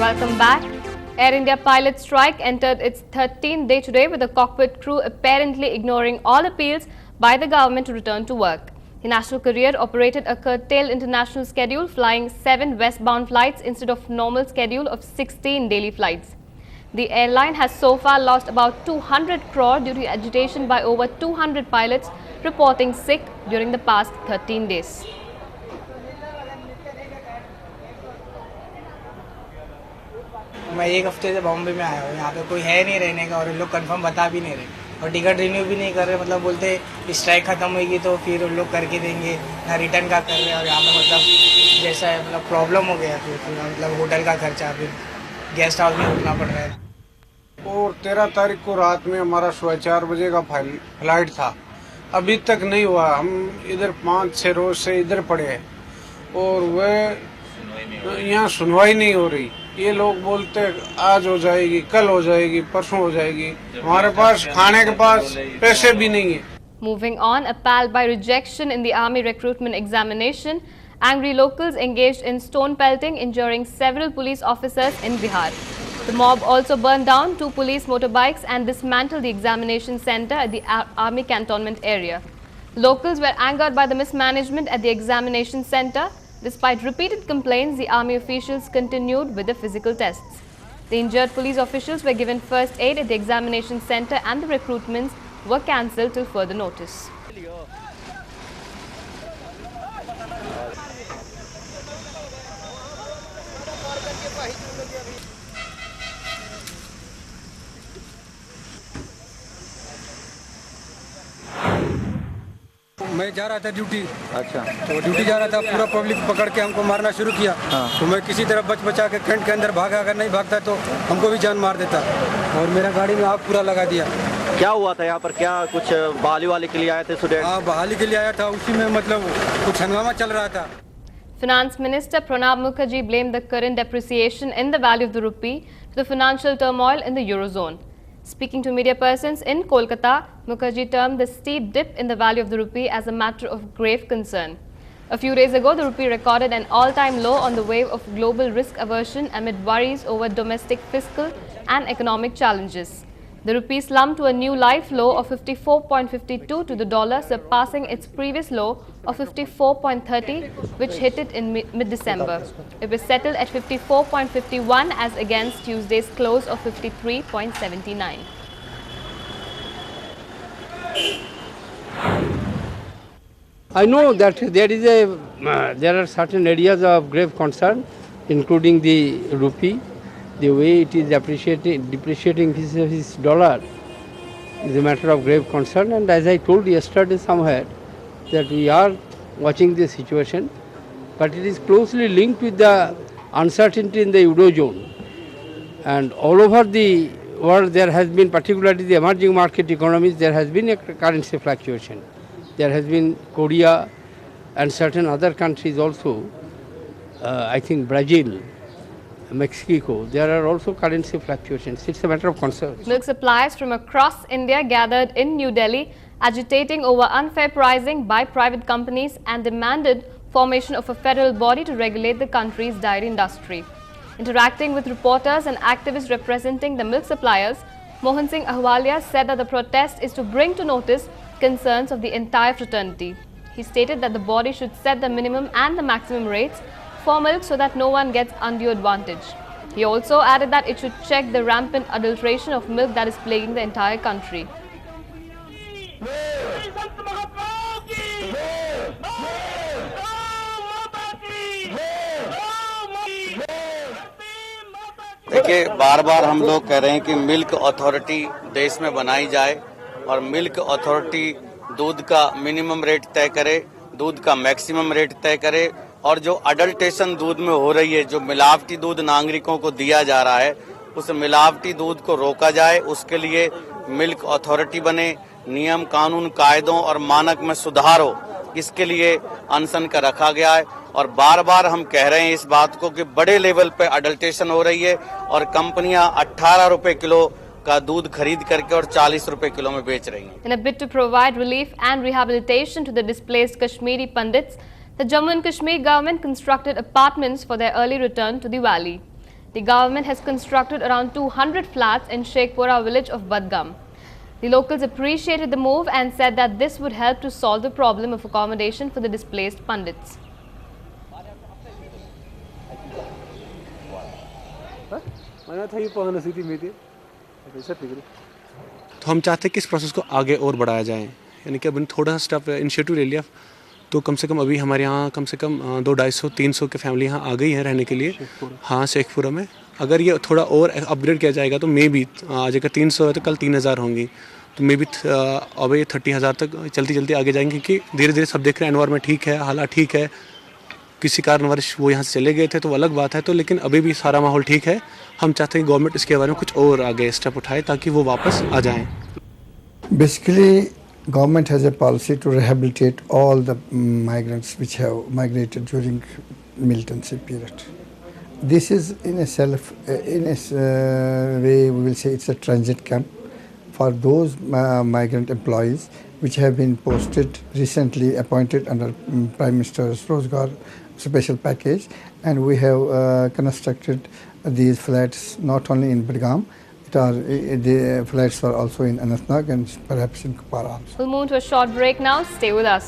Welcome back. Air India pilot strike entered its 13th day today, with the cockpit crew apparently ignoring all appeals by the government to return to work. The national carrier operated a curtailed international schedule, flying 7 westbound flights instead of normal schedule of 16 daily flights. The airline has so far lost about 200 crore due to agitation by over 200 pilots reporting sick during the past 13 days. मैं एक हफ्ते से बॉम्बे में आया हूँ। यहाँ पे कोई है नहीं रहने का और लोग कंफर्म बता भी नहीं रहे और टिकट रिन्यू भी नहीं कर रहे। मतलब बोलते स्ट्राइक खत्म होगी तो फिर उन लोग करके देंगे, ना रिटर्न का कर रहे हैं। और यहाँ पे मतलब जैसा है मतलब प्रॉब्लम हो गया, फिर मतलब होटल का खर्चा, फिर गेस्ट हाउस में रुकना पड़ रहा है। और 13 तारीख को रात में हमारा 4:15 का फ्लाइट था, अभी तक नहीं हुआ। हम इधर 5-6 रोज से इधर पड़े हैं और वह यहाँ सुनवाई नहीं हो रही। ये लोग बोलते आज हो जाएगी, कल हो जाएगी, परसों हो जाएगी। हमारे पास खाने के पास पैसे भी नहीं है। Moving on, appalled by rejection in the army recruitment examination, angry locals engaged in stone pelting, injuring several police officers in Bihar. The mob also burned down 2 police motorbikes and dismantled the examination center at the army cantonment area. Locals were angered by the mismanagement at the examination center. Despite repeated complaints, the army officials continued with the physical tests. The injured police officials were given first aid at the examination center and the recruitments were cancelled till further notice. मैं जा रहा था duty. अच्छा। तो duty जा रहा था, पूरा पब्लिक पकड़ के हमको मारना शुरू किया। हाँ। तो मैं किसी तरह बचा के कैंट के अंदर भागा, अगर नहीं भागता तो हमको भी जान मार देता। और मेरा गाड़ी में आग पूरा लगा दिया। क्या हुआ था यहाँ पर? क्या कुछ बहाली वाले के लिए आए थे स्टूडेंट? हाँ, बहाली के लिए आया था, उसी में मतलब कुछ हंगामा चल रहा था। Finance Minister Pranab Mukherjee blamed the current depreciation in the value of the rupee to the financial turmoil in the Eurozone. Speaking to media persons in Kolkata, Mukherjee termed the steep dip in the value of the rupee as a matter of grave concern. A few days ago, the rupee recorded an all-time low on the wave of global risk aversion amid worries over domestic fiscal and economic challenges. The rupee slumped to a new life low of 54.52 to the dollar, surpassing its previous low of 54.30, which hit it in mid-December. It was settled at 54.51 as against Tuesday's close of 53.79. I know that there are certain areas of grave concern, including the rupee. The way it is depreciating vis-a-vis dollar is a matter of grave concern. And as I told yesterday somewhere, that we are watching the situation, but it is closely linked with the uncertainty in the Eurozone. And all over the world there has been, particularly the emerging market economies, there has been a currency fluctuation. There has been Korea and certain other countries also, I think Brazil, Mexico, there are also currency fluctuations. It's a matter of concern. Milk suppliers from across India gathered in New Delhi, agitating over unfair pricing by private companies and demanded formation of a federal body to regulate the country's dairy industry. Interacting with reporters and activists representing the milk suppliers, Mohan Singh Ahluwalia said that the protest is to bring to notice concerns of the entire fraternity. He stated that the body should set the minimum and the maximum rates for milk so that no one gets undue advantage. He also added that it should check the rampant adulteration of milk that is plaguing the entire country. देखिए, बार बार हम लोग कह रहे हैं कि milk authority देश में बनाई जाए और मिल्क अथॉरिटी दूध का मिनिमम रेट तय करे, दूध का मैक्सिमम रेट तय करे और जो अडल्टेशन दूध में हो रही है, जो मिलावटी दूध नागरिकों को दिया जा रहा है, उस मिलावटी दूध को रोका जाए। उसके लिए मिल्क अथॉरिटी बने, नियम कानून कायदों और मानक में सुधार हो, इसके लिए अनशन का रखा गया है। और बार बार हम कह रहे हैं इस बात को कि बड़े लेवल पे अडल्टेशन हो रही है और कंपनियां 18 रुपए किलो का दूध खरीद करके और 40 रुपए किलो में बेच रही हैं। In a bid to provide relief and rehabilitation to the displaced Kashmiri Pandits, the Jammu and Kashmir government constructed apartments for their early return to the valley. The government has constructed around 200 flats in Sheikhpura village of Badgam. The locals appreciated the move and said that this would help to solve the problem of accommodation for the displaced Pandits. तो हम चाहते हैं कि इस process को आगे और बढ़ाया जाए, यानी कि अब थोड़ा सा स्टेप इनिशिएटिव ले लिया तो कम से कम अभी हमारे यहाँ कम से कम 200-250 के फैमिली यहाँ आ गई हैं रहने के लिए। हाँ, शेखपुरा में अगर ये थोड़ा और अपग्रेड किया जाएगा तो मे बी आज अगर 300 है तो कल 3000 होंगी, तो मे बी अब ये 30,000 तक चलती चलती आगे जाएंगे, क्योंकि धीरे धीरे सब देख रहे हैं एनवायरनमेंट ठीक है, हालात ठीक है। किसी कारणवश वो यहाँ से चले गए थे तो अलग बात है, तो लेकिन अभी भी सारा माहौल ठीक है। हम चाहते हैं गवर्नमेंट इसके बारे में कुछ और आगे स्टेप उठाए ताकि वो वापस आ जाएं। Basically, government has a policy to rehabilitate all the migrants which have migrated during militancy period. This is in a way we will say it's a transit camp for those migrant employees which have been posted recently appointed under Prime Minister's Rozgar special package, and we have constructed these flats not only in Badgam. The flats are also in Anantnag and perhaps in Kupara also. We'll move to a short break now. Stay with us.